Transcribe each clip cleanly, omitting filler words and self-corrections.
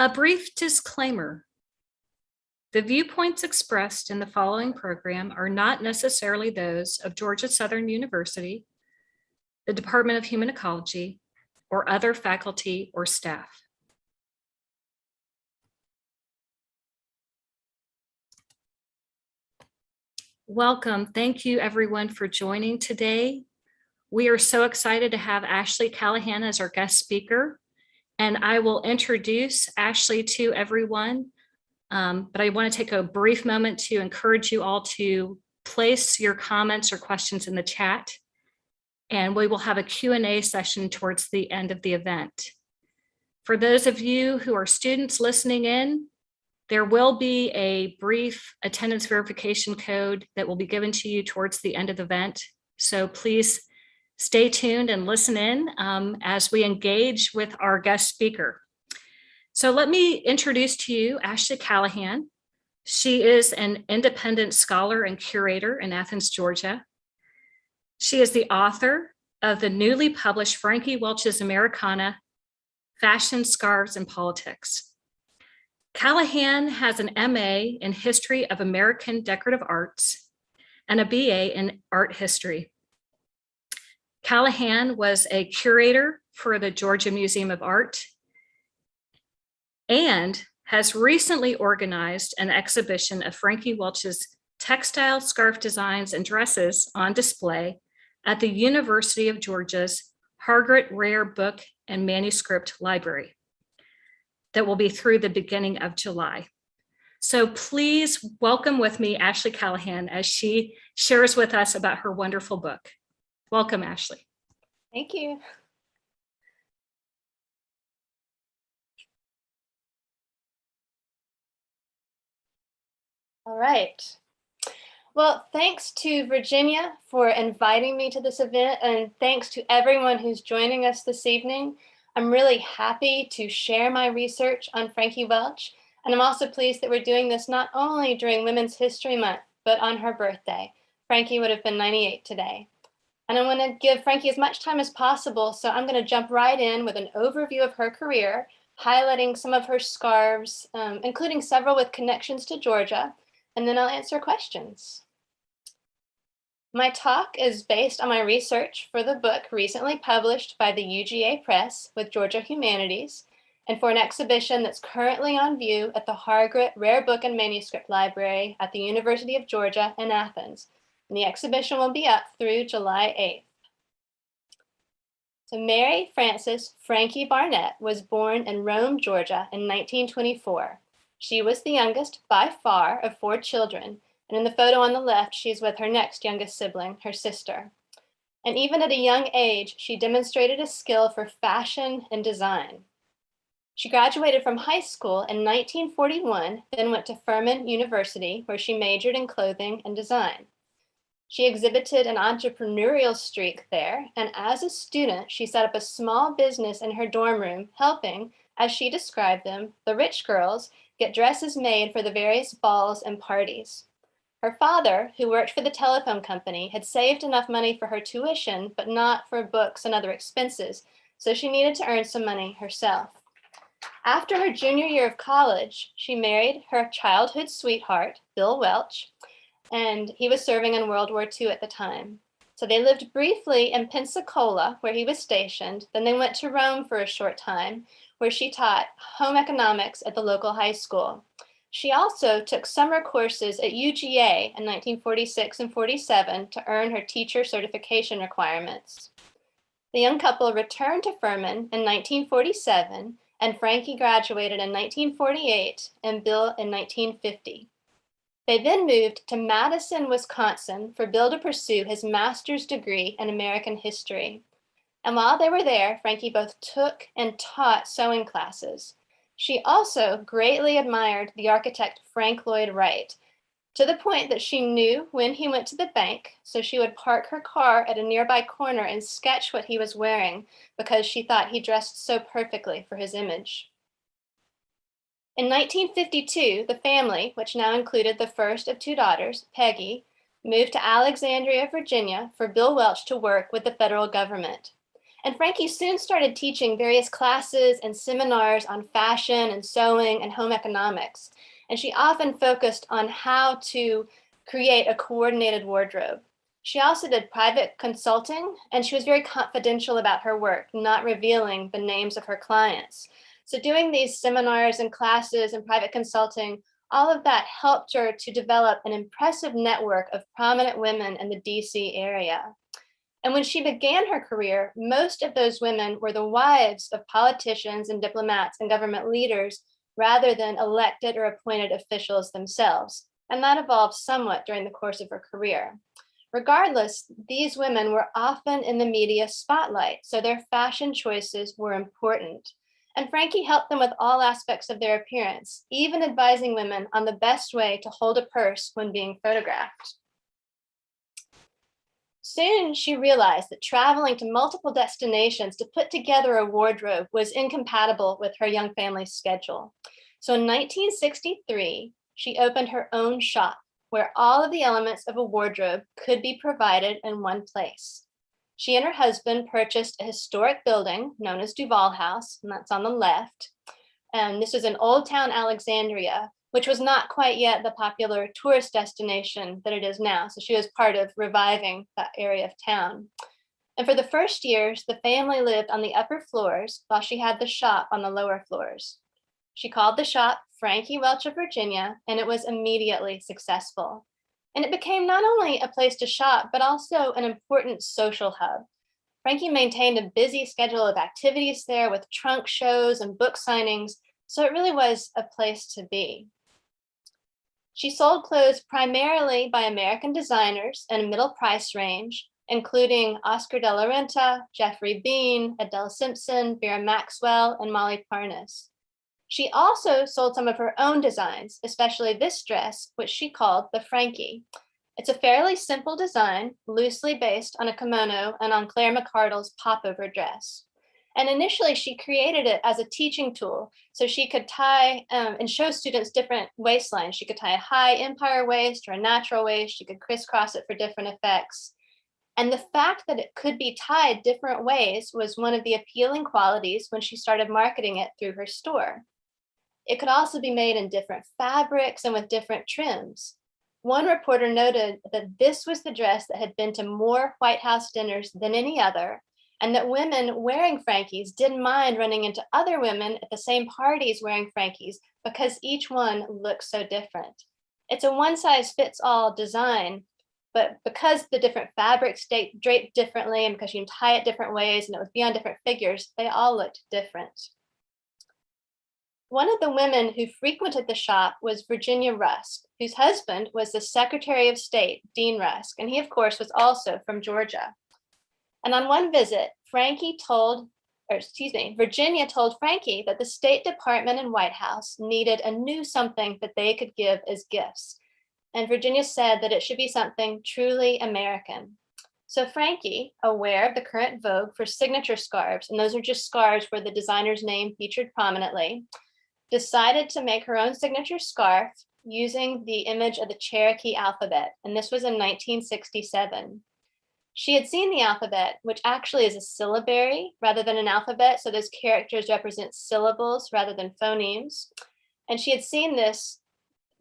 A brief disclaimer. The viewpoints expressed in the following program are not necessarily those of Georgia Southern University, the Department of Human Ecology, or other faculty or staff. Welcome. Thank you everyone for joining today. We are so excited to have Ashley Callahan as our guest speaker, and I will introduce Ashley to everyone. But I want to take a brief moment to encourage you all to place your comments or questions in the chat, and we will have a Q&A session towards the end of the event. For those of you who are students listening in, there will be a brief attendance verification code that will be given to you towards the end of the event. So please stay tuned and listen in as we engage with our guest speaker. So let me introduce to you Ashley Callahan. She is an independent scholar and curator in Athens, Georgia. She is the author of the newly published Frankie Welch's Americana, Fashion, Scarves, and Politics. Callahan has an MA in History of American Decorative Arts and a BA in Art History. Callahan was a curator for the Georgia Museum of Art and has recently organized an exhibition of Frankie Welch's textile scarf designs and dresses on display at the University of Georgia's Hargrett Rare Book and Manuscript Library that will be through the beginning of July. So please welcome with me Ashley Callahan as she shares with us about her wonderful book. Welcome, Ashley. Thank you. All right. Well, thanks to Virginia for inviting me to this event, and thanks to everyone who's joining us this evening. I'm really happy to share my research on Frankie Welch, and I'm also pleased that we're doing this not only during Women's History Month, but on her birthday. Frankie would have been 98 today. And I want to give Frankie as much time as possible, so I'm going to jump right in with an overview of her career, highlighting some of her scarves, including several with connections to Georgia, and then I'll answer questions. My talk is based on my research for the book recently published by the UGA Press with Georgia Humanities, and for an exhibition that's currently on view at the Hargrett Rare Book and Manuscript Library at the University of Georgia in Athens. And the exhibition will be up through July 8th. So Mary Frances Frankie Barnett was born in Rome, Georgia in 1924. She was the youngest by far of 4 children. And in the photo on the left, she's with her next youngest sibling, her sister. And even at a young age, she demonstrated a skill for fashion and design. She graduated from high school in 1941, then went to Furman University, where she majored in clothing and design. She exhibited an entrepreneurial streak there, and as a student, she set up a small business in her dorm room, helping, as she described them, the rich girls get dresses made for the various balls and parties. Her father, who worked for the telephone company, had saved enough money for her tuition, but not for books and other expenses, so she needed to earn some money herself. After her junior year of college, she married her childhood sweetheart, Bill Welch, and he was serving in World War II at the time. So they lived briefly in Pensacola, where he was stationed. Then they went to Rome for a short time, where she taught home economics at the local high school. She also took summer courses at UGA in 1946 and 47 to earn her teacher certification requirements. The young couple returned to Furman in 1947, and Frankie graduated in 1948 and Bill in 1950. They then moved to Madison, Wisconsin for Bill to pursue his master's degree in American history. And while they were there, Frankie both took and taught sewing classes. She also greatly admired the architect Frank Lloyd Wright, to the point that she knew when he went to the bank, so she would park her car at a nearby corner and sketch what he was wearing because she thought he dressed so perfectly for his image. In 1952, the family, which now included the first of 2 daughters, Peggy, moved to Alexandria, Virginia for Bill Welch to work with the federal government. And Frankie soon started teaching various classes and seminars on fashion and sewing and home economics. And she often focused on how to create a coordinated wardrobe. She also did private consulting, and she was very confidential about her work, not revealing the names of her clients. So doing these seminars and classes and private consulting, all of that helped her to develop an impressive network of prominent women in the DC area. And when she began her career, most of those women were the wives of politicians and diplomats and government leaders rather than elected or appointed officials themselves. And that evolved somewhat during the course of her career. Regardless, these women were often in the media spotlight, so their fashion choices were important. And Frankie helped them with all aspects of their appearance, even advising women on the best way to hold a purse when being photographed. Soon, she realized that traveling to multiple destinations to put together a wardrobe was incompatible with her young family's schedule. So in 1963, she opened her own shop where all of the elements of a wardrobe could be provided in one place. She and her husband purchased a historic building known as Duval House, and that's on the left. And this is in Old Town Alexandria, which was not quite yet the popular tourist destination that it is now. So she was part of reviving that area of town. And for the first years, the family lived on the upper floors while she had the shop on the lower floors. She called the shop Frankie Welch of Virginia, and it was immediately successful. And it became not only a place to shop, but also an important social hub. Frankie maintained a busy schedule of activities there with trunk shows and book signings, so it really was a place to be. She sold clothes primarily by American designers in a middle price range, including Oscar de la Renta, Jeffrey Bean, Adele Simpson, Vera Maxwell, and Molly Parnis. She also sold some of her own designs, especially this dress, which she called the Frankie. It's a fairly simple design, loosely based on a kimono and on Claire McCardle's popover dress. And initially, she created it as a teaching tool, so she could tie and show students different waistlines. She could tie a high empire waist or a natural waist. She could crisscross it for different effects. And the fact that it could be tied different ways was one of the appealing qualities when she started marketing it through her store. It could also be made in different fabrics and with different trims. One reporter noted that this was the dress that had been to more White House dinners than any other, and that women wearing Frankies didn't mind running into other women at the same parties wearing Frankies because each one looks so different. It's a one-size-fits-all design, but because the different fabrics draped differently and because you can tie it different ways and it would be on different figures, they all looked different. One of the women who frequented the shop was Virginia Rusk, whose husband was the Secretary of State, Dean Rusk, and he, of course, was also from Georgia. And on one visit, Virginia told Frankie that the State Department and White House needed a new something that they could give as gifts. And Virginia said that it should be something truly American. So Frankie, aware of the current vogue for signature scarves, and those are just scarves where the designer's name featured prominently, decided to make her own signature scarf using the image of the Cherokee alphabet. And this was in 1967. She had seen the alphabet, which actually is a syllabary rather than an alphabet. So those characters represent syllables rather than phonemes. And she had seen this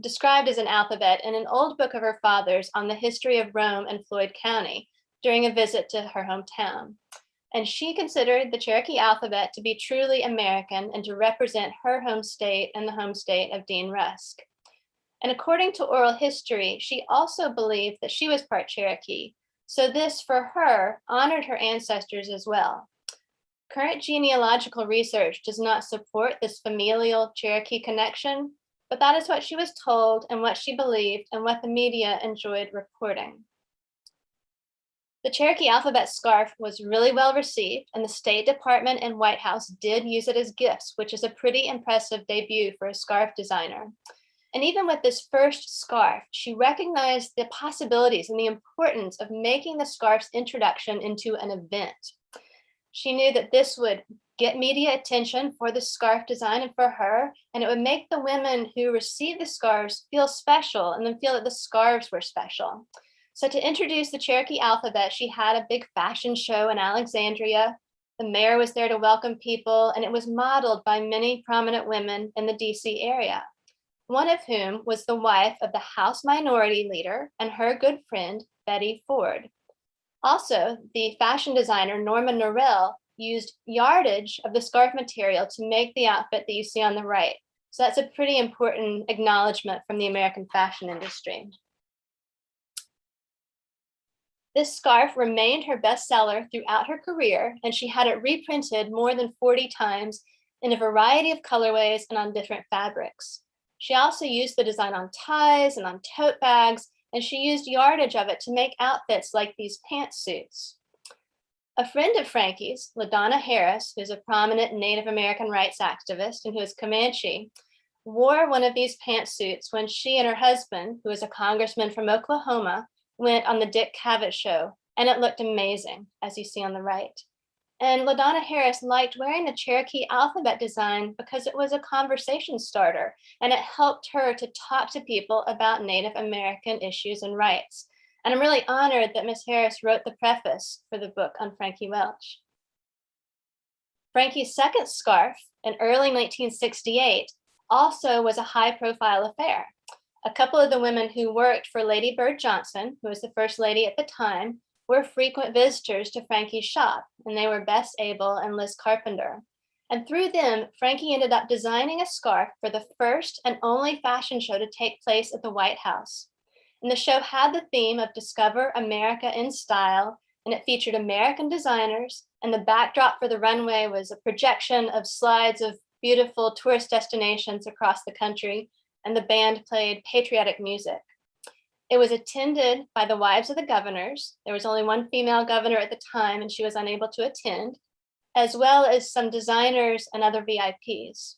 described as an alphabet in an old book of her father's on the history of Rome and Floyd County during a visit to her hometown. And she considered the Cherokee alphabet to be truly American and to represent her home state and the home state of Dean Rusk. And according to oral history, she also believed that she was part Cherokee. So this, for her, honored her ancestors as well. Current genealogical research does not support this familial Cherokee connection, but that is what she was told and what she believed and what the media enjoyed reporting. The Cherokee alphabet scarf was really well received, and the State Department and White House did use it as gifts, which is a pretty impressive debut for a scarf designer. And even with this first scarf, she recognized the possibilities and the importance of making the scarf's introduction into an event. She knew that this would get media attention for the scarf design and for her, and it would make the women who receive the scarves feel special and then feel that the scarves were special. So to introduce the Cherokee alphabet, she had a big fashion show in Alexandria. The mayor was there to welcome people, and it was modeled by many prominent women in the DC area, one of whom was the wife of the House Minority Leader and her good friend, Betty Ford. Also, the fashion designer Norma Norell used yardage of the scarf material to make the outfit that you see on the right. So that's a pretty important acknowledgement from the American fashion industry. This scarf remained her bestseller throughout her career, and she had it reprinted more than 40 times in a variety of colorways and on different fabrics. She also used the design on ties and on tote bags, and she used yardage of it to make outfits like these pantsuits. A friend of Frankie's, LaDonna Harris, who's a prominent Native American rights activist and who is Comanche, wore one of these pantsuits when she and her husband, who is a congressman from Oklahoma, went on the Dick Cavett show, and it looked amazing, as you see on the right. And LaDonna Harris liked wearing the Cherokee alphabet design because it was a conversation starter, and it helped her to talk to people about Native American issues and rights. And I'm really honored that Ms. Harris wrote the preface for the book on Frankie Welch. Frankie's second scarf in early 1968 also was a high-profile affair. A couple of the women who worked for Lady Bird Johnson, who was the first lady at the time, were frequent visitors to Frankie's shop, and they were Bess Abel and Liz Carpenter. And through them, Frankie ended up designing a scarf for the first and only fashion show to take place at the White House. And the show had the theme of Discover America in Style, and it featured American designers, and the backdrop for the runway was a projection of slides of beautiful tourist destinations across the country, and the band played patriotic music. It was attended by the wives of the governors. There was only one female governor at the time, and she was unable to attend, as well as some designers and other VIPs.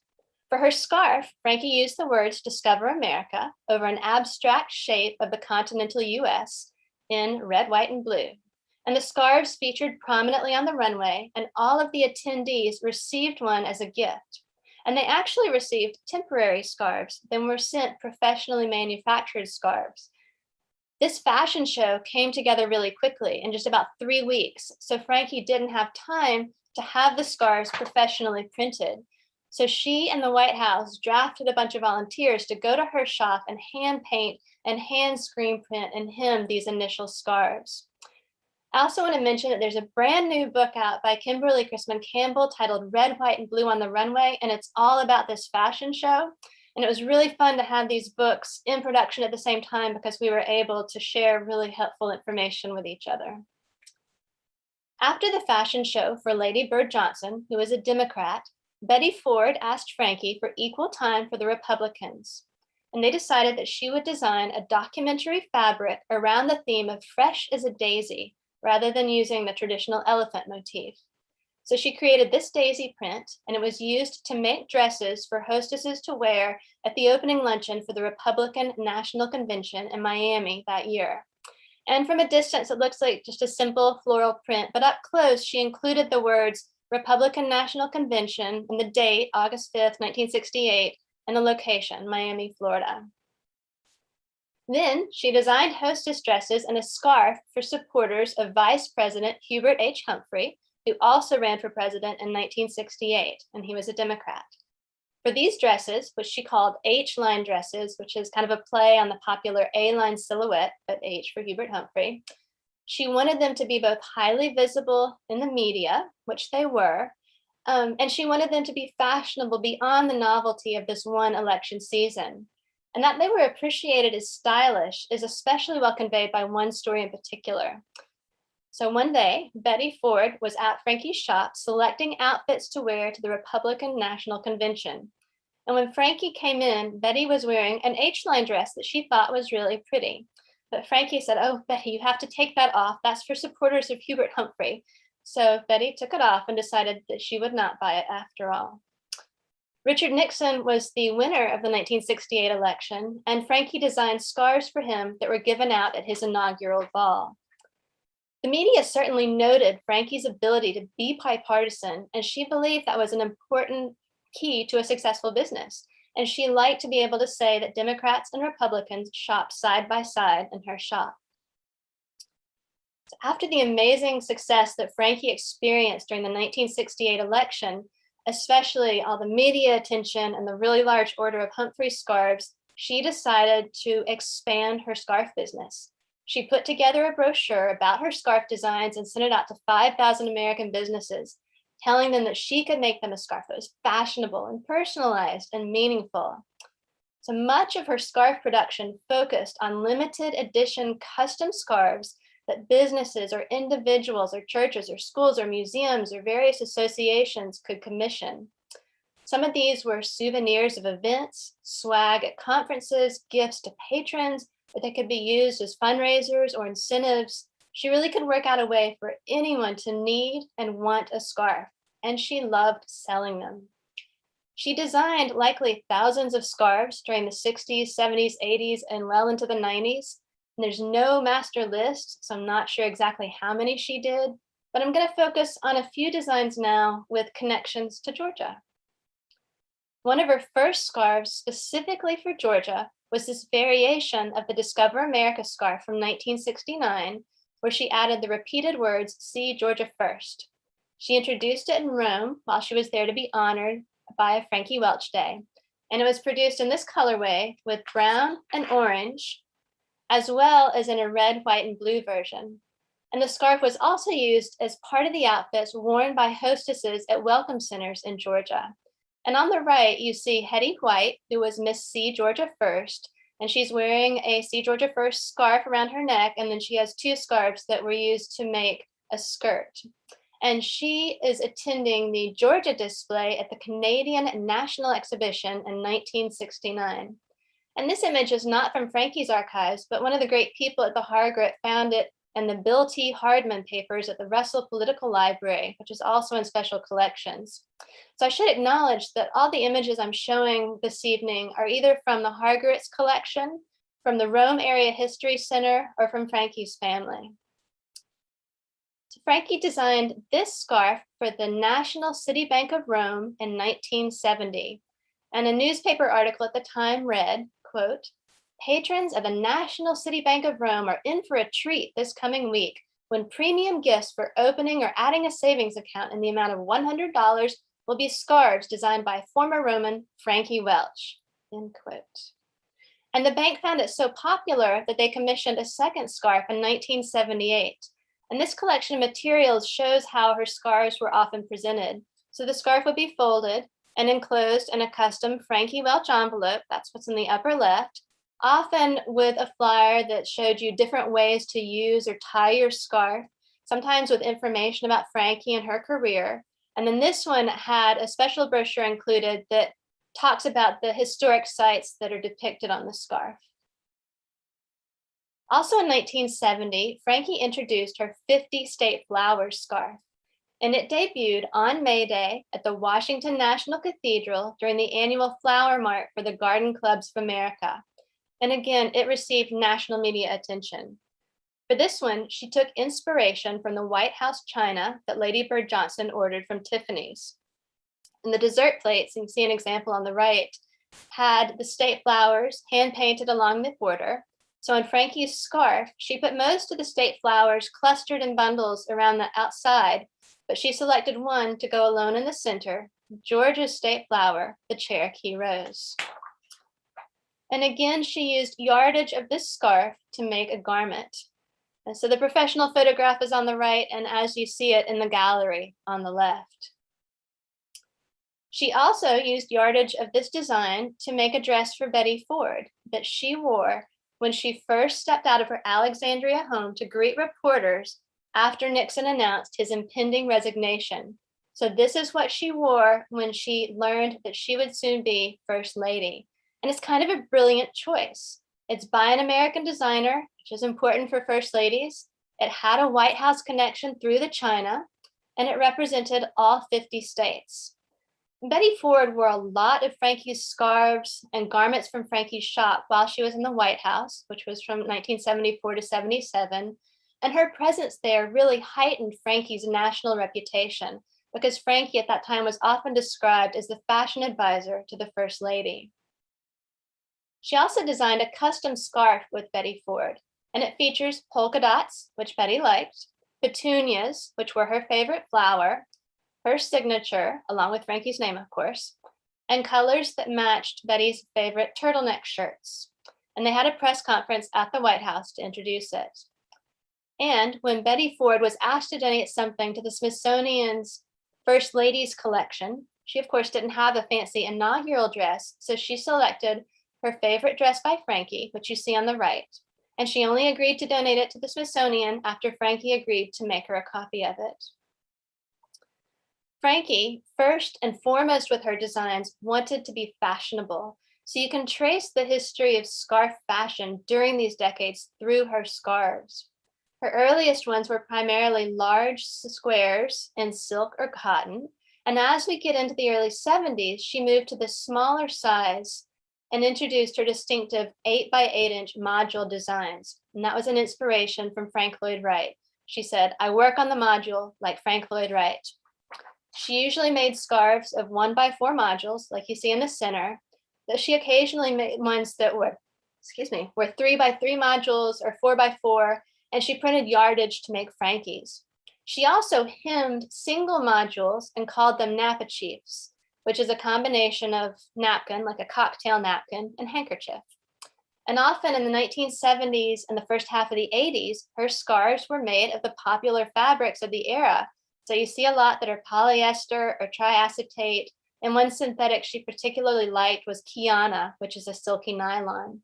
For her scarf, Frankie used the words Discover America over an abstract shape of the continental US in red, white, and blue. And the scarves featured prominently on the runway, and all of the attendees received one as a gift. And they actually received temporary scarves, then were sent professionally manufactured scarves. This fashion show came together really quickly in just about 3 weeks, so Frankie didn't have time to have the scarves professionally printed. So she and the White House drafted a bunch of volunteers to go to her shop and hand paint and hand screen print and hem these initial scarves. I also want to mention that there's a brand new book out by Kimberly Chrisman Campbell titled Red, White, and Blue on the Runway, and it's all about this fashion show. And it was really fun to have these books in production at the same time because we were able to share really helpful information with each other. After the fashion show for Lady Bird Johnson, who was a Democrat, Betty Ford asked Frankie for equal time for the Republicans. And they decided that she would design a documentary fabric around the theme of fresh as a daisy, rather than using the traditional elephant motif. So she created this daisy print, and it was used to make dresses for hostesses to wear at the opening luncheon for the Republican National Convention in Miami that year. And from a distance, it looks like just a simple floral print, but up close, she included the words Republican National Convention and the date, August 5th, 1968, and the location, Miami, Florida. Then she designed hostess dresses and a scarf for supporters of Vice President Hubert H. Humphrey, who also ran for president in 1968, and he was a Democrat. For these dresses, which she called H-line dresses, which is kind of a play on the popular A-line silhouette, but H for Hubert Humphrey, she wanted them to be both highly visible in the media, which they were, and she wanted them to be fashionable beyond the novelty of this one election season. And that they were appreciated as stylish is especially well conveyed by one story in particular. So one day, Betty Ford was at Frankie's shop selecting outfits to wear to the Republican National Convention. And when Frankie came in, Betty was wearing an H-line dress that she thought was really pretty. But Frankie said, "Oh, Betty, you have to take that off. That's for supporters of Hubert Humphrey." So Betty took it off and decided that she would not buy it after all. Richard Nixon was the winner of the 1968 election, and Frankie designed scarves for him that were given out at his inaugural ball. The media certainly noted Frankie's ability to be bipartisan, and she believed that was an important key to a successful business. And she liked to be able to say that Democrats and Republicans shopped side by side in her shop. After the amazing success that Frankie experienced during the 1968 election, especially all the media attention and the really large order of Humphrey scarves, she decided to expand her scarf business. She put together a brochure about her scarf designs and sent it out to 5,000 American businesses, telling them that she could make them a scarf that was fashionable and personalized and meaningful. So much of her scarf production focused on limited edition custom scarves that businesses or individuals or churches or schools or museums or various associations could commission. Some of these were souvenirs of events, swag at conferences, gifts to patrons, but they could be used as fundraisers or incentives. She really could work out a way for anyone to need and want a scarf, and she loved selling them. She designed likely thousands of scarves during the 60s, 70s, 80s, and well into the 90s. And there's no master list, so I'm not sure exactly how many she did, but I'm going to focus on a few designs now with connections to Georgia. One of her first scarves specifically for Georgia was this variation of the Discover America scarf from 1969, where she added the repeated words, "See Georgia First." She introduced it in Rome while she was there to be honored by a Frankie Welch Day. And it was produced in this colorway with brown and orange, as well as in a red, white, and blue version. And the scarf was also used as part of the outfits worn by hostesses at welcome centers in Georgia. And on the right, you see Hetty White, who was Miss See Georgia First, and she's wearing a See Georgia First scarf around her neck, and then she has two scarves that were used to make a skirt. And she is attending the Georgia display at the Canadian National Exhibition in 1969. And this image is not from Frankie's archives, but one of the great people at the Hargrett found it in the Bill T. Hardman papers at the Russell Political Library, which is also in special collections. So I should acknowledge that all the images I'm showing this evening are either from the Hargrett's collection, from the Rome Area History Center, or from Frankie's family. So Frankie designed this scarf for the National City Bank of Rome in 1970. And a newspaper article at the time read, quote, "Patrons of the National City Bank of Rome are in for a treat this coming week when premium gifts for opening or adding a savings account in the amount of $100 will be scarves designed by former Roman Frankie Welch," end quote. And the bank found it so popular that they commissioned a second scarf in 1978. And this collection of materials shows how her scarves were often presented. So the scarf would be folded and enclosed in a custom Frankie Welch envelope, that's what's in the upper left, often with a flyer that showed you different ways to use or tie your scarf, sometimes with information about Frankie and her career. And then this one had a special brochure included that talks about the historic sites that are depicted on the scarf. Also in 1970, Frankie introduced her 50 State Flowers scarf, and it debuted on May Day at the Washington National Cathedral during the annual Flower Mart for the Garden Clubs of America. And again, it received national media attention. For this one, she took inspiration from the White House china that Lady Bird Johnson ordered from Tiffany's. And the dessert plates, you can see an example on the right, had the state flowers hand painted along the border. So in Frankie's scarf, she put most of the state flowers clustered in bundles around the outside, but she selected one to go alone in the center, Georgia's state flower, the Cherokee rose. And again, she used yardage of this scarf to make a garment. And so the professional photograph is on the right, and as you see it in the gallery on the left. She also used yardage of this design to make a dress for Betty Ford that she wore when she first stepped out of her Alexandria home to greet reporters after Nixon announced his impending resignation. So this is what she wore when she learned that she would soon be First Lady. And it's kind of a brilliant choice. It's by an American designer, which is important for First Ladies. It had a White House connection through the china, and it represented all 50 states. Betty Ford wore a lot of Frankie's scarves and garments from Frankie's shop while she was in the White House, which was from 1974 to 77. And her presence there really heightened Frankie's national reputation because Frankie at that time was often described as the fashion advisor to the First Lady. She also designed a custom scarf with Betty Ford. And it features polka dots, which Betty liked, petunias, which were her favorite flower, her signature, along with Frankie's name, of course, and colors that matched Betty's favorite turtleneck shirts. And they had a press conference at the White House to introduce it. And when Betty Ford was asked to donate something to the Smithsonian's First Ladies collection, she of course didn't have a fancy inaugural dress, so she selected her favorite dress by Frankie, which you see on the right. And she only agreed to donate it to the Smithsonian after Frankie agreed to make her a copy of it. Frankie, first and foremost with her designs, wanted to be fashionable. So you can trace the history of scarf fashion during these decades through her scarves. Her earliest ones were primarily large squares in silk or cotton. And as we get into the early 70s, she moved to the smaller size and introduced her distinctive 8x8-inch module designs. And that was an inspiration from Frank Lloyd Wright. She said, "I work on the module like Frank Lloyd Wright." She usually made scarves of 1x4 modules, like you see in the center, though she occasionally made ones that were 3x3 modules or 4x4, and she printed yardage to make Frankie's. She also hemmed single modules and called them napkerchiefs, which is a combination of napkin, like a cocktail napkin, and handkerchief. And often in the 1970s and the first half of the 80s, her scarves were made of the popular fabrics of the era. So you see a lot that are polyester or triacetate, and one synthetic she particularly liked was Kiana, which is a silky nylon.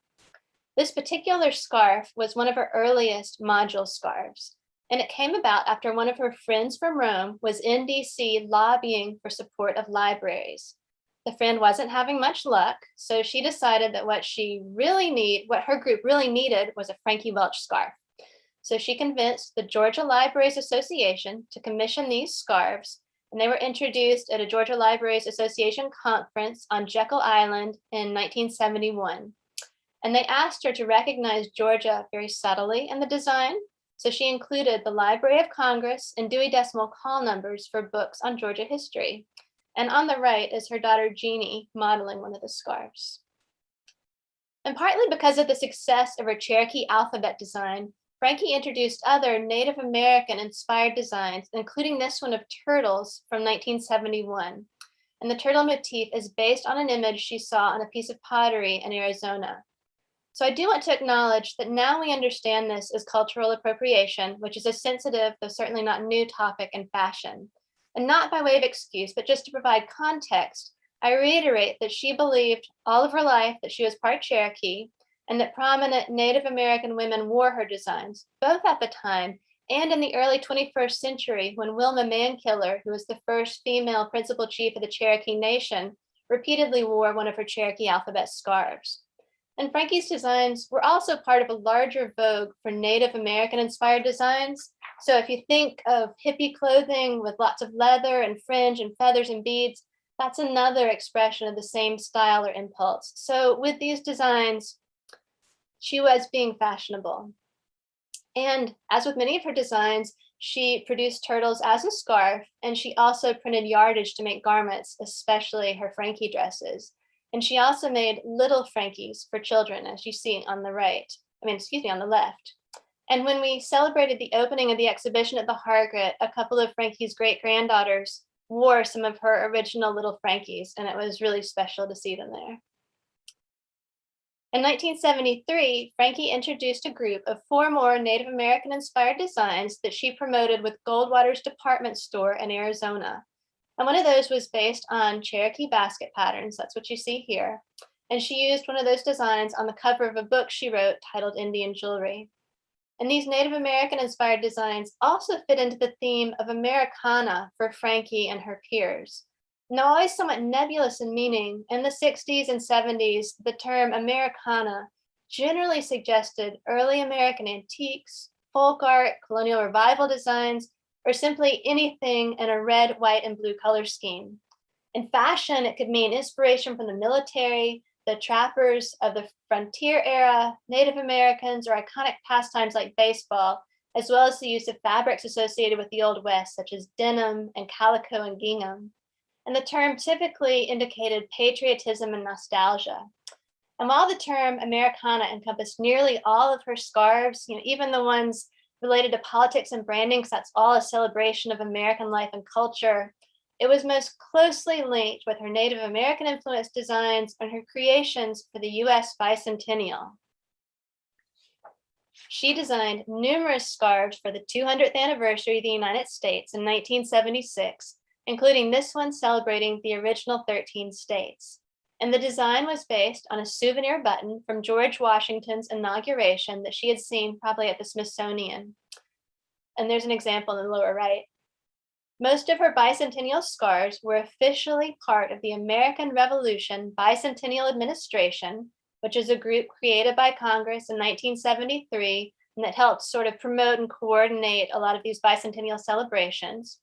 This particular scarf was one of her earliest module scarves, and it came about after one of her friends from Rome was in DC lobbying for support of libraries. The friend wasn't having much luck, so she decided that what her group really needed was a Frankie Welch scarf. So she convinced the Georgia Libraries Association to commission these scarves, and they were introduced at a Georgia Libraries Association conference on Jekyll Island in 1971. And they asked her to recognize Georgia very subtly in the design. So she included the Library of Congress and Dewey Decimal call numbers for books on Georgia history. And on the right is her daughter Jeannie modeling one of the scarves. And partly because of the success of her Cherokee alphabet design, Frankie introduced other Native American inspired designs, including this one of turtles from 1971. And the turtle motif is based on an image she saw on a piece of pottery in Arizona. So I do want to acknowledge that now we understand this as cultural appropriation, which is a sensitive, though certainly not new topic in fashion. And not by way of excuse, but just to provide context, I reiterate that she believed all of her life that she was part Cherokee, and that prominent Native American women wore her designs, both at the time and in the early 21st century when Wilma Mankiller, who was the first female principal chief of the Cherokee Nation, repeatedly wore one of her Cherokee alphabet scarves. And Frankie's designs were also part of a larger vogue for Native American inspired designs. So if you think of hippie clothing with lots of leather and fringe and feathers and beads, that's another expression of the same style or impulse. So with these designs, she was being fashionable. And as with many of her designs, she produced turtles as a scarf, and she also printed yardage to make garments, especially her Frankie dresses. And she also made little Frankies for children, as you see on the on the left. And when we celebrated the opening of the exhibition at the Hargrett, a couple of Frankie's great-granddaughters wore some of her original little Frankies, and it was really special to see them there. In 1973, Frankie introduced a group of 4 more Native American inspired designs that she promoted with Goldwater's department store in Arizona. And one of those was based on Cherokee basket patterns. That's what you see here. And she used one of those designs on the cover of a book she wrote titled Indian Jewelry. And these Native American inspired designs also fit into the theme of Americana for Frankie and her peers. Now, always somewhat nebulous in meaning, in the 60s and 70s, the term Americana generally suggested early American antiques, folk art, colonial revival designs, or simply anything in a red, white, and blue color scheme. In fashion, it could mean inspiration from the military, the trappers of the frontier era, Native Americans, or iconic pastimes like baseball, as well as the use of fabrics associated with the Old West, such as denim and calico and gingham. And the term typically indicated patriotism and nostalgia. And while the term Americana encompassed nearly all of her scarves, even the ones related to politics and branding, because that's all a celebration of American life and culture, it was most closely linked with her Native American influenced designs and her creations for the US bicentennial. She designed numerous scarves for the 200th anniversary of the United States in 1976, including this one celebrating the original 13 states. And the design was based on a souvenir button from George Washington's inauguration that she had seen probably at the Smithsonian. And there's an example in the lower right. Most of her bicentennial scarves were officially part of the American Revolution Bicentennial Administration, which is a group created by Congress in 1973 and that helped sort of promote and coordinate a lot of these bicentennial celebrations.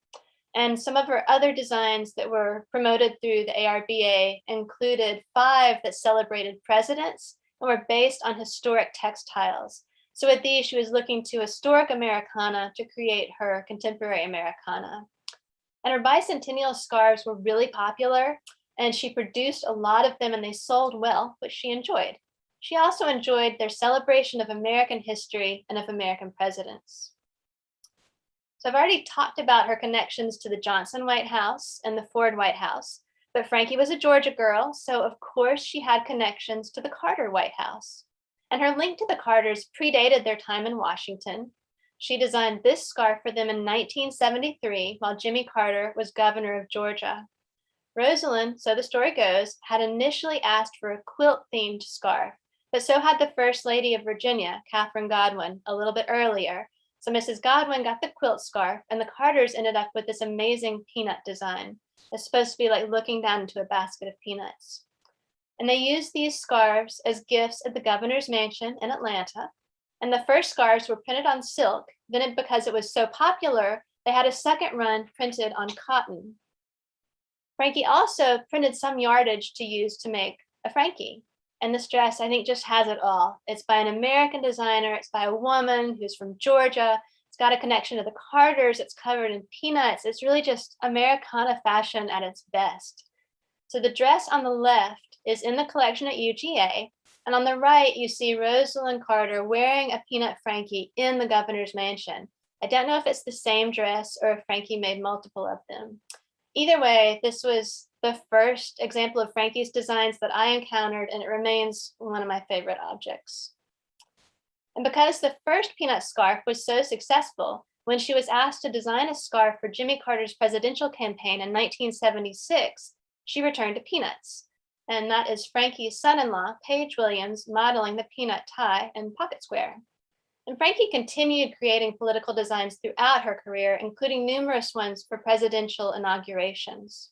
And some of her other designs that were promoted through the ARBA included 5 that celebrated presidents and were based on historic textiles. So with these, she was looking to historic Americana to create her contemporary Americana. And her bicentennial scarves were really popular, and she produced a lot of them and they sold well, which she enjoyed. She also enjoyed their celebration of American history and of American presidents. So I've already talked about her connections to the Johnson White House and the Ford White House, but Frankie was a Georgia girl, so of course she had connections to the Carter White House. And her link to the Carters predated their time in Washington. She designed this scarf for them in 1973 while Jimmy Carter was governor of Georgia. Rosalind, so the story goes, had initially asked for a quilt-themed scarf, but so had the First Lady of Virginia, Catherine Godwin, a little bit earlier. So Mrs. Godwin got the quilt scarf, and the Carters ended up with this amazing peanut design. It's supposed to be like looking down into a basket of peanuts. And they used these scarves as gifts at the governor's mansion in Atlanta. And the first scarves were printed on silk. Then, because it was so popular, they had a second run printed on cotton. Frankie also printed some yardage to use to make a Frankie. And this dress, I think, just has it all. It's by an American designer. It's by a woman who's from Georgia. It's got a connection to the Carters. It's covered in peanuts. It's really just Americana fashion at its best. So the dress on the left is in the collection at UGA. And on the right, you see Rosalind Carter wearing a peanut Frankie in the governor's mansion. I don't know if it's the same dress or if Frankie made multiple of them. Either way, this was the first example of Frankie's designs that I encountered, and it remains one of my favorite objects. And because the first peanut scarf was so successful, when she was asked to design a scarf for Jimmy Carter's presidential campaign in 1976, she returned to peanuts. And that is Frankie's son-in-law, Paige Williams, modeling the peanut tie and pocket square. And Frankie continued creating political designs throughout her career, including numerous ones for presidential inaugurations.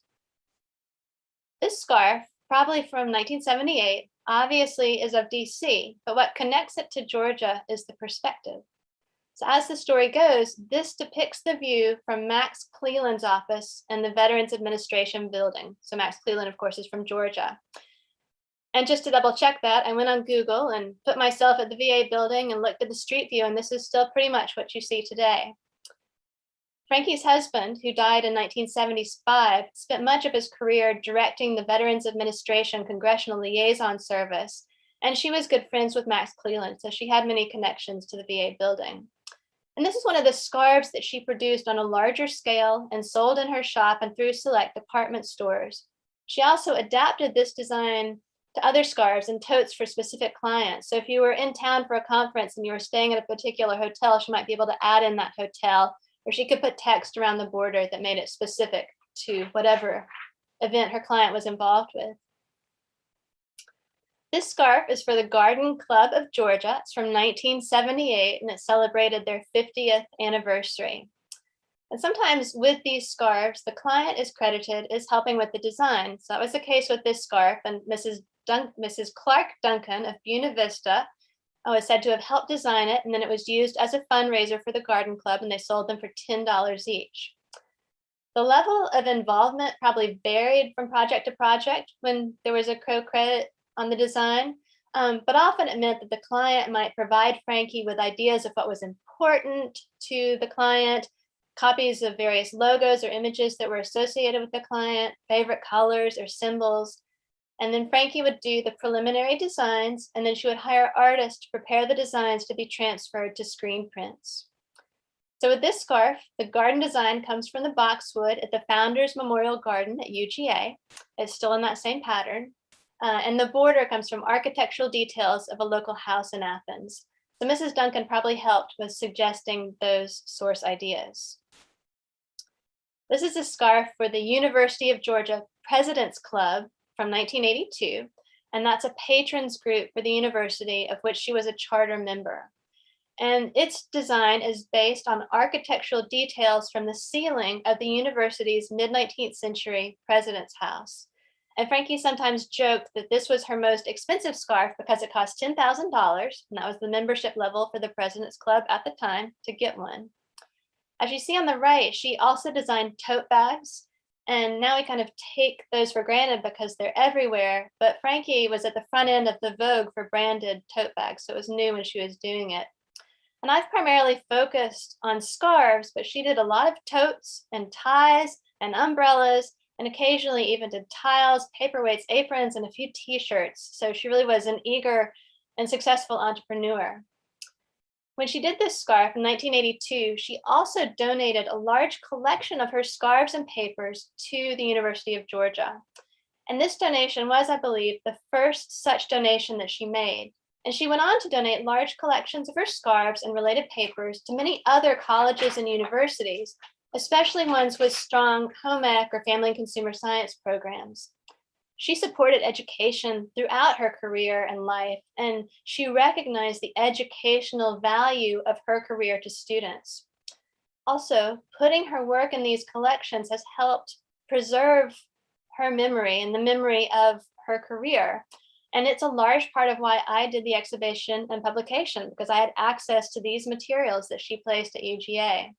This scarf, probably from 1978, obviously is of DC, but what connects it to Georgia is the perspective. So as the story goes, this depicts the view from Max Cleland's office in the Veterans Administration building. So Max Cleland, of course, is from Georgia. And just to double check that, I went on Google and put myself at the VA building and looked at the street view, and this is still pretty much what you see today. Frankie's husband, who died in 1975, spent much of his career directing the Veterans Administration Congressional Liaison Service, and she was good friends with Max Cleland, so she had many connections to the VA building. And this is one of the scarves that she produced on a larger scale and sold in her shop and through select department stores. She also adapted this design to other scarves and totes for specific clients. So if you were in town for a conference and you were staying at a particular hotel, she might be able to add in that hotel, or she could put text around the border that made it specific to whatever event her client was involved with. This scarf is for the Garden Club of Georgia. It's from 1978, and it celebrated their 50th anniversary. And sometimes with these scarves, the client is credited as helping with the design. So that was the case with this scarf, and Mrs. Clark Duncan of Buena Vista was said to have helped design it, and then it was used as a fundraiser for the Garden Club, and they sold them for $10 each. The level of involvement probably varied from project to project when there was a co-credit on the design, but often it meant that the client might provide Frankie with ideas of what was important to the client, copies of various logos or images that were associated with the client, favorite colors or symbols. And then Frankie would do the preliminary designs, and then she would hire artists to prepare the designs to be transferred to screen prints. So with this scarf, the garden design comes from the boxwood at the Founders Memorial Garden at UGA. It's still in that same pattern. And the border comes from architectural details of a local house in Athens. So Mrs. Duncan probably helped with suggesting those source ideas. This is a scarf for the University of Georgia President's Club from 1982, and that's a patrons group for the university of which she was a charter member. And its design is based on architectural details from the ceiling of the university's mid-19th century president's house. And Frankie sometimes joked that this was her most expensive scarf because it cost $10,000, and that was the membership level for the President's Club at the time to get one. As you see on the right, she also designed tote bags, and now we kind of take those for granted because they're everywhere, but Frankie was at the front end of the Vogue for branded tote bags, so it was new when she was doing it. And I've primarily focused on scarves, but she did a lot of totes and ties and umbrellas, and occasionally even did tiles, paperweights, aprons, and a few t-shirts. So she really was an eager and successful entrepreneur. When she did this scarf in 1982, she also donated a large collection of her scarves and papers to the University of Georgia. And this donation was, I believe, the first such donation that she made. And she went on to donate large collections of her scarves and related papers to many other colleges and universities, especially ones with strong home ec or family and consumer science programs. She supported education throughout her career and life, and she recognized the educational value of her career to students. Also, putting her work in these collections has helped preserve her memory and the memory of her career. And it's a large part of why I did the exhibition and publication, because I had access to these materials that she placed at UGA.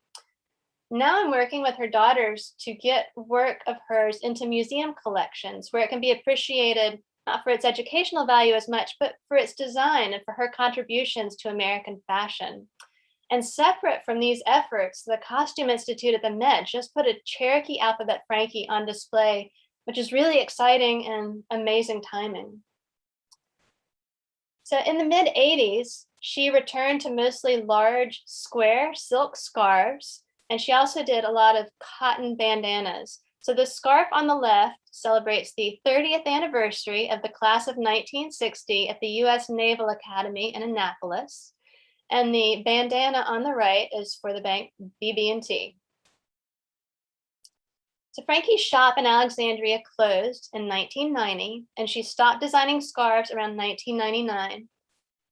Now I'm working with her daughters to get work of hers into museum collections where it can be appreciated not for its educational value as much, but for its design and for her contributions to American fashion. And separate from these efforts, the Costume Institute at the Met just put a Cherokee alphabet Frankie on display, which is really exciting and amazing timing. So in the mid-'80s, she returned to mostly large square silk scarves, and she also did a lot of cotton bandanas. So the scarf on the left celebrates the 30th anniversary of the class of 1960 at the US Naval Academy in Annapolis. And the bandana on the right is for the bank BB&T. So Frankie's shop in Alexandria closed in 1990, and she stopped designing scarves around 1999.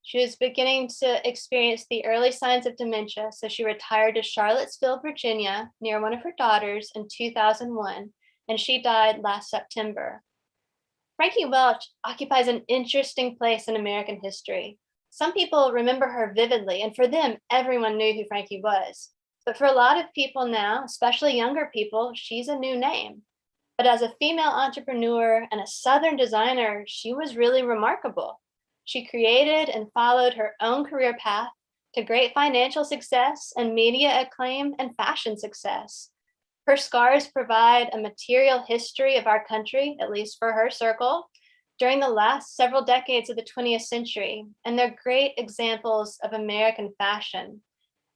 She was beginning to experience the early signs of dementia, so she retired to Charlottesville, Virginia, near one of her daughters in 2001, and she died last September. Frankie Welch occupies an interesting place in American history. Some people remember her vividly, and for them, everyone knew who Frankie was. But for a lot of people now, especially younger people, she's a new name. But as a female entrepreneur and a Southern designer, she was really remarkable. She created and followed her own career path to great financial success and media acclaim and fashion success. Her scarves provide a material history of our country, at least for her circle, during the last several decades of the 20th century, and they're great examples of American fashion.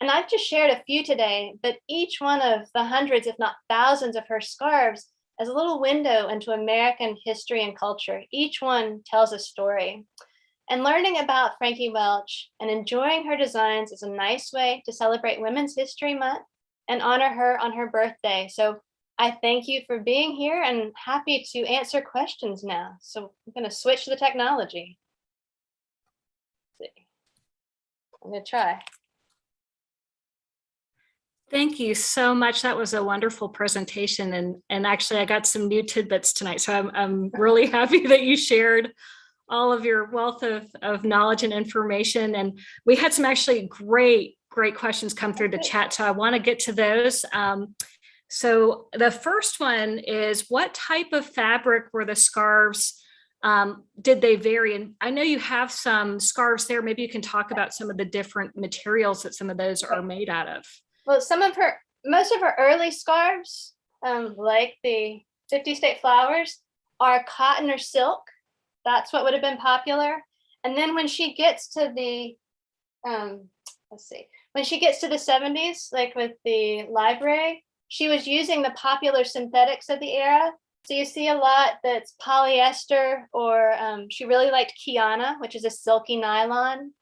And I've just shared a few today, but each one of the hundreds, if not thousands, of her scarves is a little window into American history and culture. Each one tells a story. And learning about Frankie Welch and enjoying her designs is a nice way to celebrate Women's History Month and honor her on her birthday. So I thank you for being here and happy to answer questions now. So I'm going to switch to the technology. Let's see. I'm going to try. Thank you so much. That was a wonderful presentation. And actually, I got some new tidbits tonight. So I'm really happy that you shared all of your wealth of knowledge and information. And we had some actually great questions come through the chat. So I want to get to those. So the first one is, what type of fabric were the scarves? Did they vary? And I know you have some scarves there. Maybe you can talk about some of the different materials that some of those are made out of. Well, most of her early scarves, like the 50 State Flowers, are cotton or silk. that's what would have been popular. And then when she gets to the, when she gets to the 70s, like with the library, she was using the popular synthetics of the era. So you see a lot that's polyester, or she really liked Kiana, which is a silky nylon.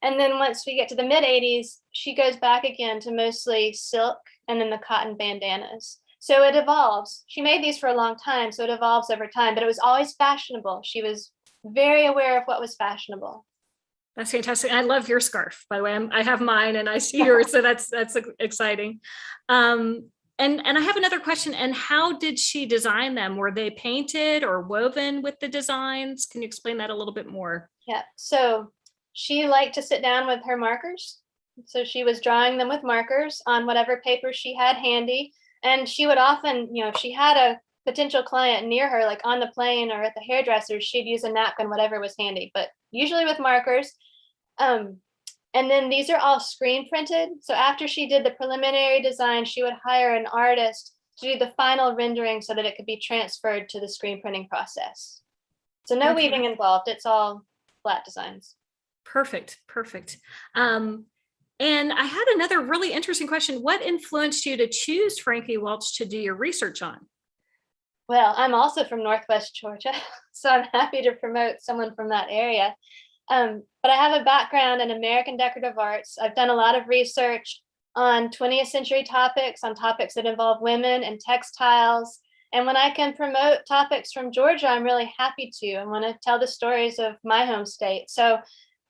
And then once we get to the mid 80s, she goes back again to mostly silk and then the cotton bandanas. So it evolves. She made these for a long time, so it evolves over time, but it was always fashionable. She was very aware of what was fashionable. That's fantastic. I love your scarf, by the way. I have mine and I see yours, so that's exciting. And I have another question. And how did she design them? Were they painted or woven with the designs? Can you explain that a little bit more? Yeah. So she liked to sit down with her markers. So she was drawing them with markers on whatever paper she had handy. And she would often, if she had a potential client near her, like on the plane or at the hairdresser, she'd use a napkin, whatever was handy, but usually with markers. And then these are all screen printed. So after she did the preliminary design, she would hire an artist to do the final rendering so that it could be transferred to the screen printing process. So no weaving involved. It's all flat designs. Perfect. And I had another really interesting question. What influenced you to choose Frankie Welch to do your research on? Well, I'm also from Northwest Georgia, so I'm happy to promote someone from that area. But I have a background in American decorative arts. I've done a lot of research on 20th century topics, on topics that involve women and textiles. And when I can promote topics from Georgia, I'm really happy to. I want to tell the stories of my home state. So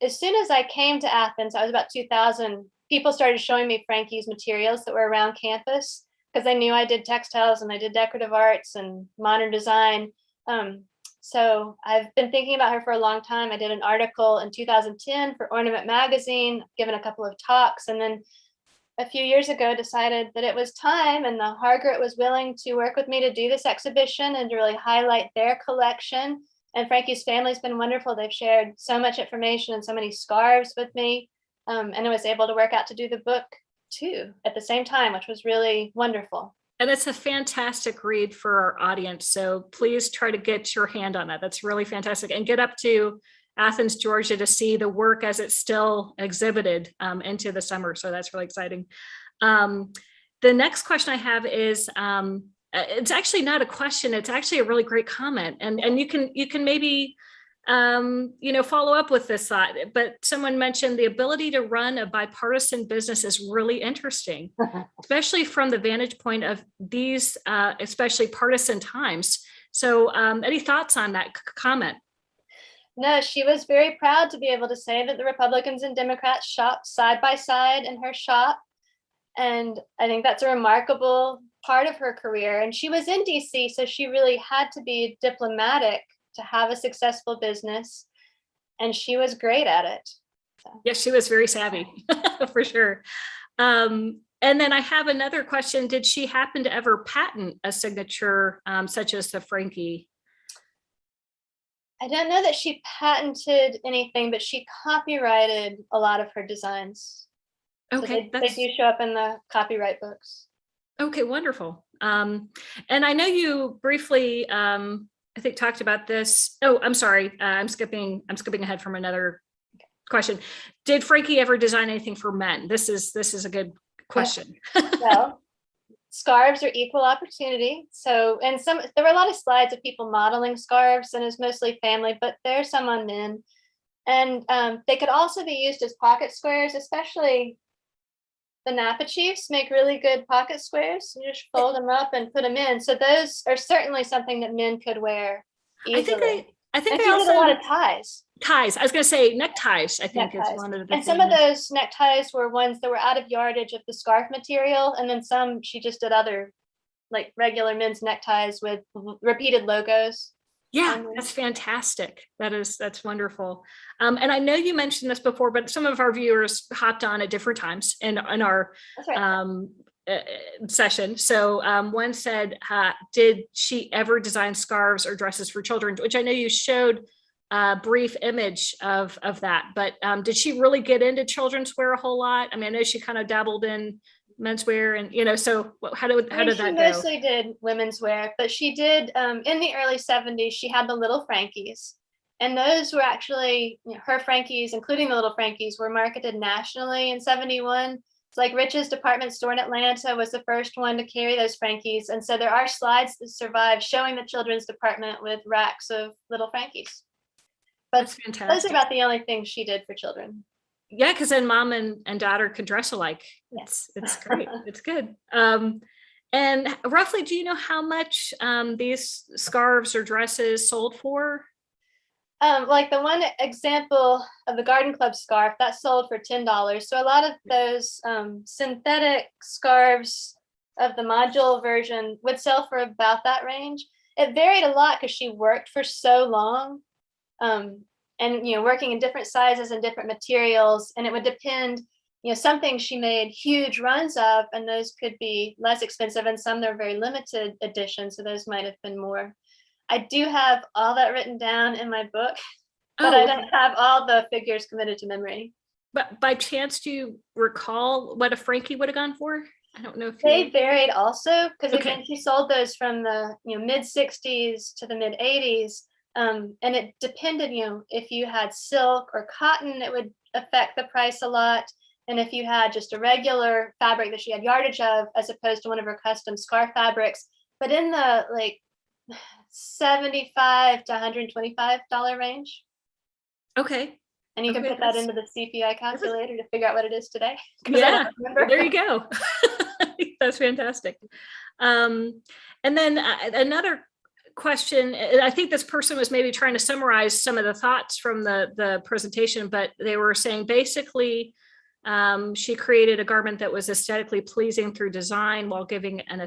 as soon as I came to Athens, I was about 2000, people started showing me Frankie's materials that were around campus because they knew I did textiles and I did decorative arts and modern design. So I've been thinking about her for a long time. I did an article in 2010 for Ornament Magazine, given a couple of talks, and then a few years ago decided that it was time, and the Hargrett was willing to work with me to do this exhibition and to really highlight their collection. And Frankie's family's been wonderful. They've shared so much information and so many scarves with me. And I was able to work out to do the book too at the same time, which was really wonderful. And it's a fantastic read for our audience. So please try to get your hand on that. That's really fantastic. And get up to Athens, Georgia to see the work as it's still exhibited into the summer. So that's really exciting. The next question I have is, it's actually not a question. It's actually a really great comment. And you can maybe, follow up with this thought, but someone mentioned the ability to run a bipartisan business is really interesting, especially from the vantage point of these, especially partisan times. So any thoughts on that comment? No, she was very proud to be able to say that the Republicans and Democrats shopped side by side in her shop. And I think that's a remarkable part of her career. And she was in DC, so she really had to be diplomatic to have a successful business. And she was great at it. So. Yes, she was very savvy for sure. And then I have another question. Did she happen to ever patent a signature such as the Frankie? I don't know that she patented anything, but she copyrighted a lot of her designs. Okay. So they do show up in the copyright books. Okay, wonderful. And I know you briefly, I think, talked about this. Oh, I'm sorry. I'm skipping ahead from another question. Did Frankie ever design anything for men? This is a good question. Well, scarves are equal opportunity. So, and there were a lot of slides of people modeling scarves, and it's mostly family, but there's some on men. And they could also be used as pocket squares, especially the Napa Chiefs make really good pocket squares. You just fold them up and put them in. So those are certainly something that men could wear easily. I think they also did a lot of ties. Ties. I was going to say neckties. I think is one of the. And some of those neckties were ones that were out of yardage of the scarf material, and then some she just did other, like regular men's neckties with repeated logos. Yeah, that's fantastic. That's wonderful. And I know you mentioned this before, but some of our viewers hopped on at different times in our session. So one said, did she ever design scarves or dresses for children? Which I know you showed a brief image of that, but did she really get into children's wear a whole lot? I mean, I know she kind of dabbled in menswear and, so how did that go? She mostly did women's wear, but she did, in the early 70s, she had the little Frankies. And those were actually, her Frankies, including the little Frankies, were marketed nationally in 71. It's like Rich's department store in Atlanta was the first one to carry those Frankies. And so there are slides that survive showing the children's department with racks of little Frankies. But That's those are fantastic. about the only things she did for children. Yeah, because then mom and daughter could dress alike. Yes. It's great. It's good. And roughly, do you know how much these scarves or dresses sold for? Like the one example of the Garden Club scarf that sold for $10. So a lot of those synthetic scarves of the module version would sell for about that range. It varied a lot because she worked for so long, and working in different sizes and different materials, and it would depend. Some things she made huge runs of, and those could be less expensive, and some they're very limited editions, so those might have been more. I do have all that written down in my book, but I don't have all the figures committed to memory. But by chance, do you recall what a Frankie would have gone for? I don't know if they varied also, because Okay. again, she sold those from the mid 60s to the mid 80s. And it depended, if you had silk or cotton, it would affect the price a lot. And if you had just a regular fabric that she had yardage of, as opposed to one of her custom scarf fabrics, but in the like $75 to $125 range. Okay. And you can put that into the CPI calculator to figure out what it is today. Yeah, there you go. That's fantastic. And then another question, I think this person was maybe trying to summarize some of the thoughts from the presentation, but they were saying basically she created a garment that was aesthetically pleasing through design while giving an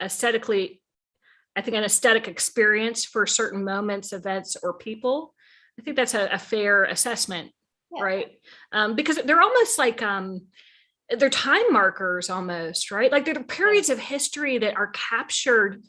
aesthetic experience for certain moments, events, or people. I think that's a fair assessment, right? Because they're almost like they're time markers almost, right? Like they're periods of history that are captured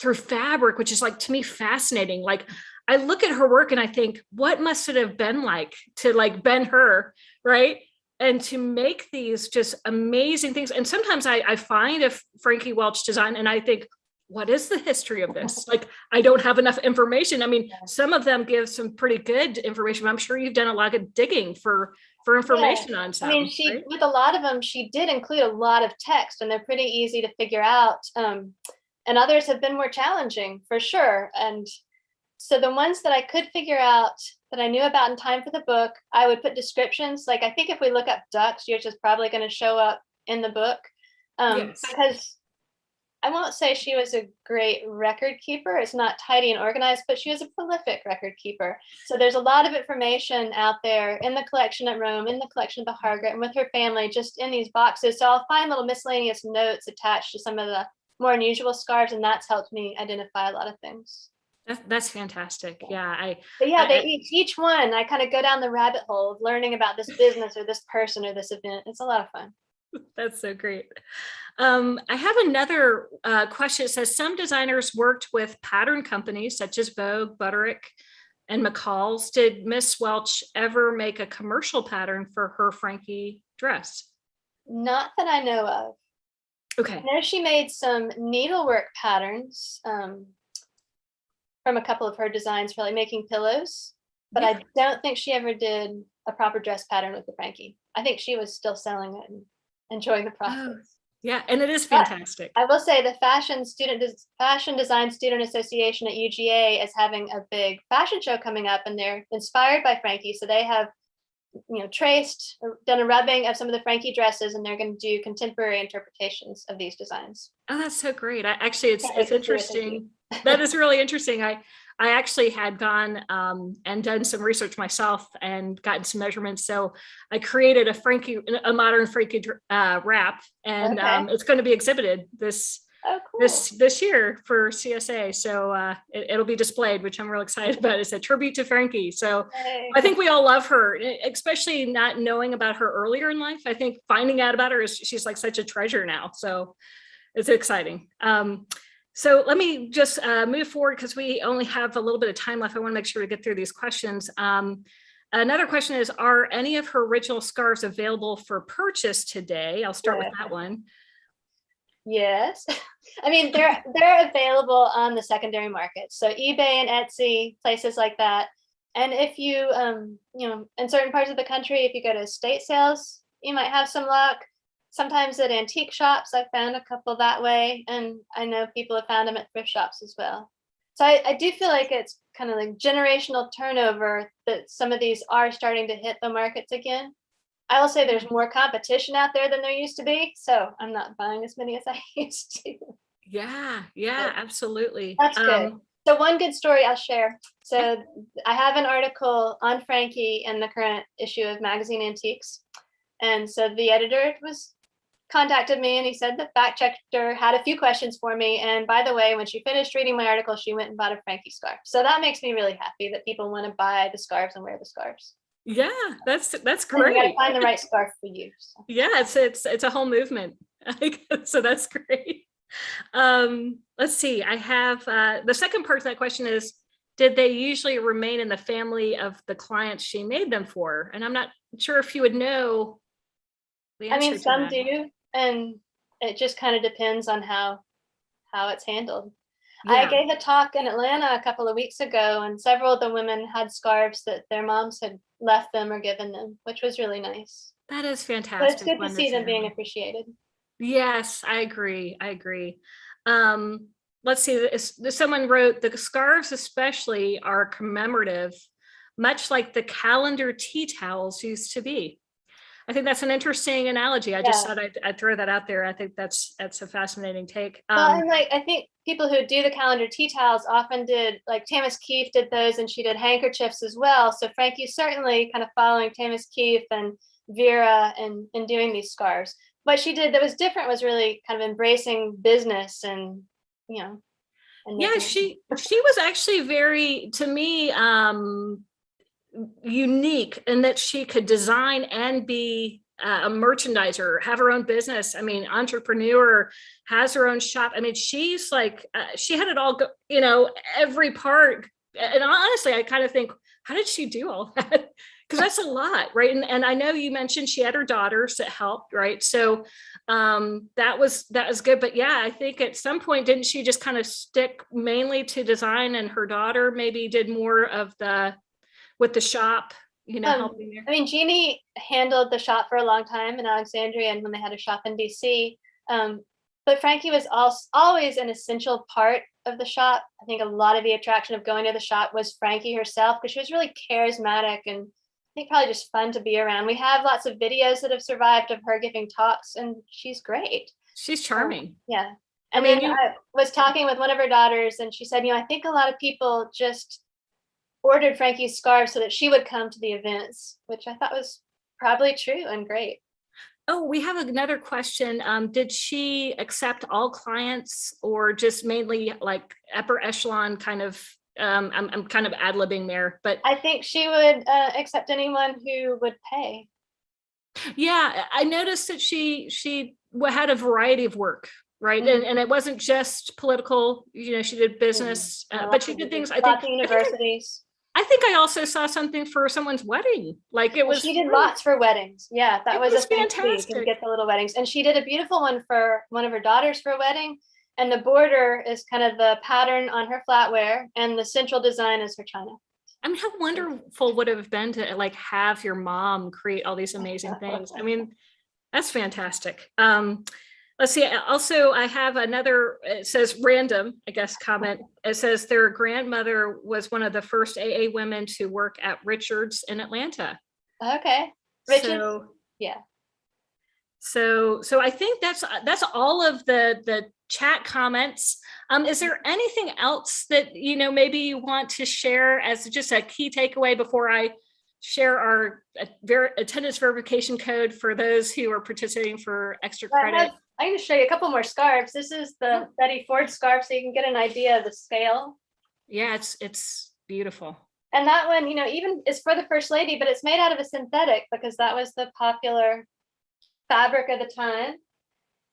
through fabric, which is like, to me, fascinating. Like I look at her work and I think, what must it have been like to like been her, right? And to make these just amazing things. And sometimes I find a Frankie Welch design and I think, what is the history of this? Like, I don't have enough information. I mean, some of them give some pretty good information. I'm sure you've done a lot of digging for information on some. I mean, with a lot of them, she did include a lot of text, and they're pretty easy to figure out. And others have been more challenging for sure. And so the ones that I could figure out that I knew about in time for the book, I would put descriptions. Like I think if we look up ducks, yours is probably going to show up in the book. Because I won't say she was a great record keeper. It's not tidy and organized, but she was a prolific record keeper. So there's a lot of information out there in the collection at Rome, in the collection of the Hargrett, and with her family, just in these boxes. So I'll find little miscellaneous notes attached to some of the more unusual scarves, and that's helped me identify a lot of things. That's fantastic. Yeah. Each one, I kind of go down the rabbit hole of learning about this business or this person or this event. It's a lot of fun. That's so great. I have another question. It says some designers worked with pattern companies such as Vogue, Butterick, and McCall's. Did Miss Welch ever make a commercial pattern for her Frankie dress? Not that I know of. Okay. I know she made some needlework patterns from a couple of her designs for like making pillows, but I don't think she ever did a proper dress pattern with the Frankie. I think she was still selling it and enjoying the profits. Yeah, and it is fantastic. I will say the Fashion Design Student Association at UGA is having a big fashion show coming up, and they're inspired by Frankie. So they have, done a rubbing of some of the Frankie dresses, and they're going to do contemporary interpretations of these designs. Oh, that's so great. It's interesting. That is really interesting. I actually had gone and done some research myself and gotten some measurements. So I created a modern Frankie wrap, and it's going to be exhibited this year for CSA. So it'll be displayed, which I'm real excited about. It's a tribute to Frankie. So I think we all love her, especially not knowing about her earlier in life. I think finding out about her she's like such a treasure now. So it's exciting. So let me just move forward because we only have a little bit of time left. I want to make sure to get through these questions. Another question is, are any of her original scarves available for purchase today? I'll start with that one. Yes. I mean, they're available on the secondary market. So eBay and Etsy, places like that. And if you, in certain parts of the country, if you go to estate sales, you might have some luck. Sometimes at antique shops, I found a couple that way, and I know people have found them at thrift shops as well. So I do feel like it's kind of like generational turnover that some of these are starting to hit the markets again. I will say there's more competition out there than there used to be, so I'm not buying as many as I used to. Yeah, But absolutely. that's good. So one good story I'll share. Yeah. So I have an article on Frankie in the current issue of Magazine Antiques. And so the editor was contacted me and he said the fact checker had a few questions for me. And by the way, when she finished reading my article, she went and bought a Frankie scarf. So that makes me really happy that people want to buy the scarves and wear the scarves. Yeah, that's And you got to great. find the right scarf for you. So. Yeah, it's a whole movement. So that's great. Let's see. I have the second part of that question is, did they usually remain in the family of the clients she made them for? And I'm not sure if you would know the I answer mean, to some that. do, and it just kind of depends on how it's handled. I Yeah, gave a talk in Atlanta a couple of weeks ago, and several of the women had scarves that their moms had left them or given them, which was really nice. that is But it's fantastic good to when see it's them being family. appreciated. Yes, I agree. Let's see. Someone wrote the scarves, especially, are commemorative, much like the calendar tea towels used to be. I think that's an interesting analogy. I just Yeah. thought I'd throw that out there. I think that's a fascinating take. Well, and like I think people who do the calendar tea towels often did, like Tamis Keefe did those, and she did handkerchiefs as well. So Frankie's certainly kind of following Tamis Keefe and Vera and doing these scarves. What she did that was different was really kind of embracing business and you know and Yeah, making she was actually very, to me, unique in that she could design and be a merchandiser, have her own business. I mean, entrepreneur, has her own shop. I mean, she's like, she had it all go, every part. And honestly, I kind of think, how did she do all that? Because that's a lot, right? And I know you mentioned she had her daughters that helped, right? So that was good. But yeah, I think at some point, didn't she just kind of stick mainly to design, and her daughter maybe did more of the with the shop, helping there? I mean, Jeannie handled the shop for a long time in Alexandria and when they had a shop in DC. But Frankie was always an essential part of the shop. I think a lot of the attraction of going to the shop was Frankie herself, because she was really charismatic and I think probably just fun to be around. We have lots of videos that have survived of her giving talks, and she's great. She's charming. Yeah. I And mean, then I was talking with one of her daughters, and she said, I think a lot of people just ordered Frankie's scarves so that she would come to the events, which I thought was probably true and great. oh, we have another question. Did she accept all clients, or just mainly like upper echelon kind of? I'm kind of ad-libbing there, but I think she would accept anyone who would pay. yeah, I noticed that she had a variety of work, right? Mm-hmm. And it wasn't just political. She did business, but she did things. I think Lots of universities. I think I also saw something for someone's wedding. Like it was. She did lots for weddings. Yeah, that was a thing too. You can fantastic. get the little weddings, and she did a beautiful one for one of her daughters for a wedding. And the border is kind of the pattern on her flatware, and the central design is her china. I mean, how wonderful would it have been to like have your mom create all these amazing things? I mean, that's fantastic. Let's see. Also, I have another, it says random, I guess, comment. It says their grandmother was one of the first AA women to work at Richards in Atlanta. Okay. Richards. Yeah. So I think that's all of the chat comments. Is there anything else that maybe you want to share as just a key takeaway before I share our attendance verification code for those who are participating for extra credit? I'm going to show you a couple more scarves. This is the Betty Ford scarf, so you can get an idea of the scale. Yeah, it's beautiful. And that one, even is for the First Lady, but it's made out of a synthetic because that was the popular fabric of the time.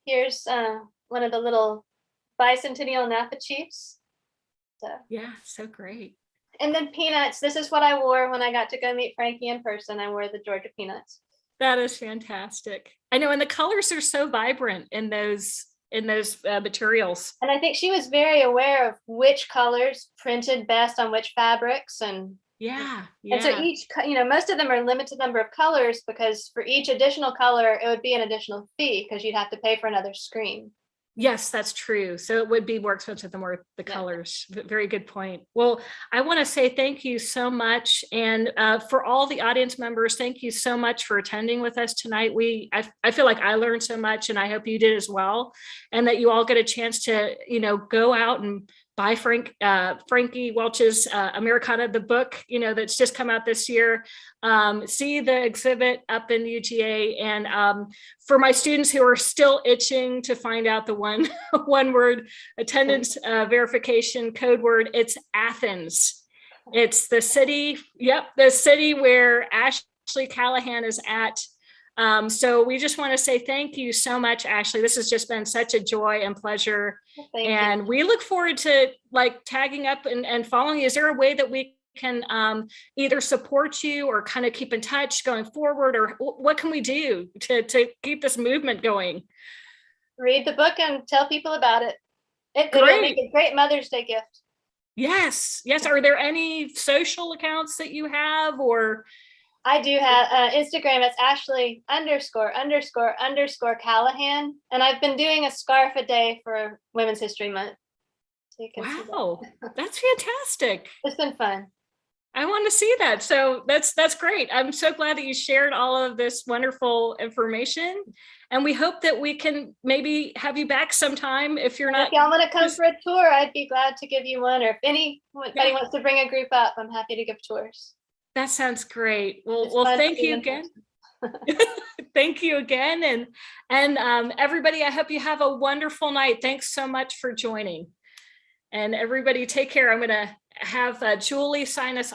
Here's one of the little bicentennial Napa Chiefs. So yeah, so great. And then peanuts. This is what I wore when I got to go meet Frankie in person. I wore the Georgia peanuts. That is fantastic. I know, and the colors are so vibrant in those materials. And I think she was very aware of which colors printed best on which fabrics, and Yeah, And so yeah. most of them are limited number of colors because for each additional color, it would be an additional fee because you'd have to pay for another screen. Yes, that's true. So it would be more expensive than more the Yeah. colors. Very good point. Well, I want to say thank you so much. And for all the audience members, thank you so much for attending with us tonight. I feel like I learned so much, and I hope you did as well. And that you all get a chance to, go out and buy Frankie Welch's Americana, the book, that's just come out this year. See the exhibit up in UGA. And for my students who are still itching to find out the one word attendance verification code word, it's Athens. It's the city. Yep, the city where Ashley Callahan is at. So we just want to say thank you so much, Ashley. This has just been such a joy and pleasure. Thank you. We look forward to tagging up and following you. Is there a way that we can either support you or kind of keep in touch going forward, or what can we do to keep this movement going? Read the book and tell people about it. It'll make a great Mother's Day gift. Yes. Are there any social accounts that you have, or? I do have Instagram. It's Ashley____Callahan. And I've been doing a scarf a day for Women's History Month. So wow, that's fantastic. It's been fun. I want to see that. So that's great. I'm so glad that you shared all of this wonderful information. And we hope that we can maybe have you back sometime if you're not. If y'all want to come for a tour, I'd be glad to give you one. Or if anybody wants to bring a group up, I'm happy to give tours. That sounds great. Well, thank you again. Thank you again. And everybody, I hope you have a wonderful night. Thanks so much for joining. And everybody take care. I'm going to have Julie sign us